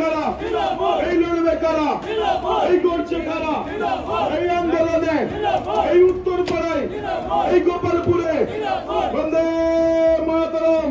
কারা, এই লড়বে কারা, এই করছে কারা, এই আন্দোলনে, এই উত্তরপাড়ায়, এই গোপালপুরে বন্দে মাতরম।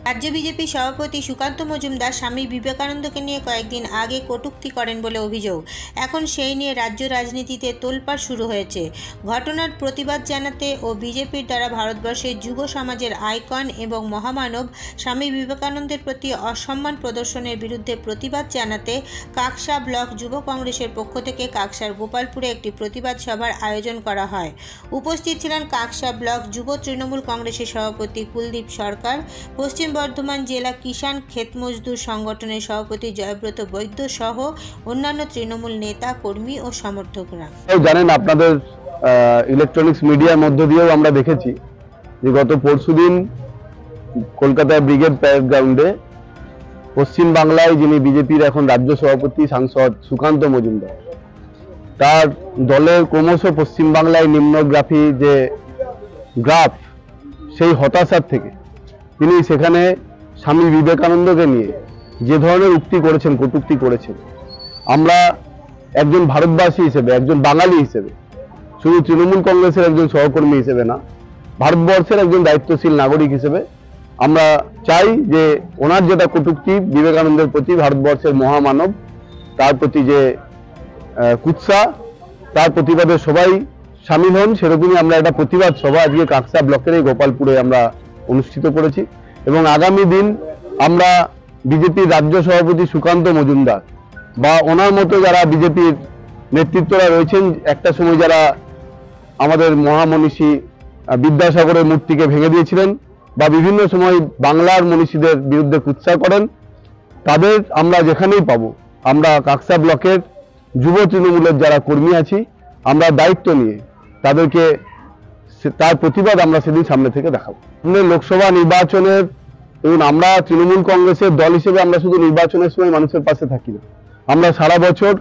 রাজ্য বিজেপি সভাপতি সুকান্ত মজুমদার স্বামী বিবেকানন্দকে নিয়ে কয়েকদিন আগে কটূক্তি করেন বলে অভিযোগ। এখন সেই নিয়ে রাজ্য রাজনীতিতে তোলপাড় শুরু হয়েছে। ঘটনার প্রতিবাদ জানাতে ও বিজেপির দ্বারা ভারতবর্ষের যুব সমাজের আইকন এবং মহামানব স্বামী বিবেকানন্দের প্রতি অসম্মান প্রদর্শনের বিরুদ্ধে প্রতিবাদ জানাতে কাকসা ব্লক যুব কংগ্রেসের পক্ষ থেকে কাকসার গোপালপুরে একটি প্রতিবাদ সভার আয়োজন করা হয়। উপস্থিত ছিলেন কাকসা ব্লক যুব তৃণমূল কংগ্রেসের সভাপতি কুলদীপ সরকার, পশ্চিম বর্ধমান জেলা কিষাণ ক্ষেত মজদুর সংগঠনের সভাপতি জয়ব্রত বৈদ্য সহ অন্যান্য তৃণমূল নেতা কর্মী ও সমর্থকরা। জানেন, আপনাদের ইলেকট্রনিক্স মিডিয়ার মধ্য দিয়েও আমরা দেখেছি যে গত পরশুদিন কলকাতার ব্রিগেড প্যারেড গ্রাউন্ডে পশ্চিম বাংলায় যিনি বিজেপির এখন রাজ্য সভাপতি সাংসদ সুকান্ত মজুমদার, তার দলের ক্রমশ পশ্চিম বাংলায় নিম্নগ্রাফী যে গ্রাফ, সেই হতাশার থেকে তিনি সেখানে স্বামী বিবেকানন্দকে নিয়ে যে ধরনের উক্তি করেছেন, কটূক্তি করেছেন, আমরা একজন ভারতবাসী হিসেবে, একজন বাঙালি হিসেবে, শুধু তৃণমূল কংগ্রেসের একজন সহকর্মী হিসেবে না, ভারতবর্ষের একজন দায়িত্বশীল নাগরিক হিসেবে আমরা চাই যে ওনার যেটা কটূক্তি বিবেকানন্দের প্রতি, ভারতবর্ষের মহামানব, তার প্রতি যে কুৎসা, তার প্রতিবাদে সবাই সামিল হন। সেরকমই আমরা একটা প্রতিবাদ সভা আজকে কাকসা ব্লকের এই গোপালপুরে আমরা অনুষ্ঠিত করেছি এবং আগামী দিন আমরা বিজেপির রাজ্য সভাপতি সুকান্ত মজুমদার বা ওনার মতো যারা বিজেপির নেতৃত্বরা রয়েছেন, একটা সময় যারা আমাদের মহামনীষী বিদ্যাসাগরের মূর্তিকে ভেঙে দিয়েছিলেন বা বিভিন্ন সময় বাংলার মনীষীদের বিরুদ্ধে কুৎসা করেন, তাদের আমরা যেখানেই পাবো, আমরা কাকসা ব্লকের যুব তৃণমূলের যারা কর্মী আছি, আমরা দায়িত্ব নিয়ে তাদেরকে তার প্রতিবাদ আমরা সেদিন সামনে থেকে দেখাবো। লোকসভা নির্বাচনের এবং আমরা তৃণমূল কংগ্রেসের দল হিসেবে আমরা শুধু নির্বাচনের সময় মানুষের পাশে থাকি না, আমরা সারা বছর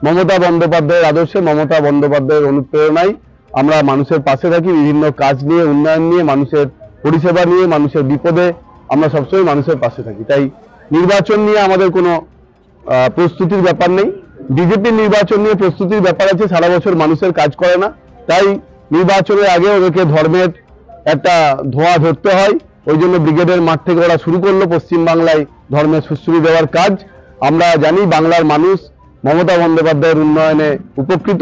মমতা বন্দ্যোপাধ্যায়ের আদর্শে, মমতা বন্দ্যোপাধ্যায়ের অনুপ্রেরণায় আমরা মানুষের পাশে থাকি। বিভিন্ন কাজ নিয়ে, উন্নয়ন নিয়ে, মানুষের পরিষেবা নিয়ে, মানুষের বিপদে আমরা সবসময় মানুষের পাশে থাকি। তাই নির্বাচন নিয়ে আমাদের কোনো প্রস্তুতির ব্যাপার নেই। বিজেপির নির্বাচন নিয়ে প্রস্তুতির ব্যাপার আছে, সারা বছর মানুষের কাজ করে না, তাই নির্বাচনের আগে ওদেরকে ধর্মের একটা ধোঁয়া ধরতে হয়। ওই জন্য ব্রিগেডের মাঠ থেকে ওরা শুরু করলো পশ্চিমবাংলায় ধর্মের সুশ্রী দেওয়ার কাজ। আমরা জানি বাংলার মানুষ মমতা বন্দ্যোপাধ্যায়ের উন্নয়নে উপকৃত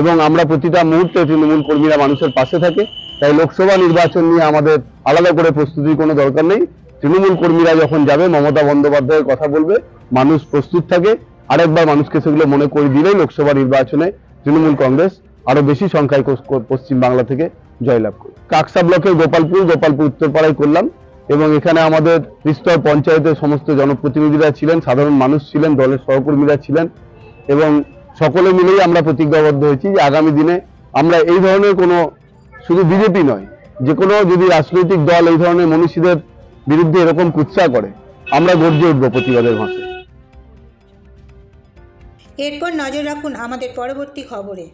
এবং আমরা প্রতিটা মুহূর্তে তৃণমূল কর্মীরা মানুষের পাশে থাকে। তাই লোকসভা নির্বাচন নিয়ে আমাদের আলাদা করে প্রস্তুতির কোনো দরকার নেই। তৃণমূল কর্মীরা যখন যাবে, মমতা বন্দ্যোপাধ্যায়ের কথা বলবে, মানুষ প্রস্তুত থাকে। আরেকবার মানুষকে সেগুলো মনে করে দিলেই লোকসভা নির্বাচনে তৃণমূল কংগ্রেস আরো বেশি সংখ্যায় পশ্চিম বাংলা থেকে জয়লাভ করে। কাকসা ব্লকের গোপালপুর উত্তরপাড়ায় করলাম এবং এখানে আমাদের ত্রিস্তর পঞ্চায়েতের সমস্ত জনপ্রতিনিধিরা ছিলেন, সাধারণ মানুষ ছিলেন, দলের সহকর্মীরা ছিলেন এবং সকলে মিলেই আমরা প্রতিজ্ঞাবদ্ধ হয়েছি যে আগামী দিনে আমরা এই ধরনের কোনো, শুধু বিজেপি নয়, যে কোনো যদি রাজনৈতিক দল এই ধরনের মনীষীদের বিরুদ্ধে এরকম কুৎসা করে, আমরা গর্জে উঠব প্রতিবাদের ভাষায়। এরপর নজর রাখুন আমাদের পরবর্তী খবরে।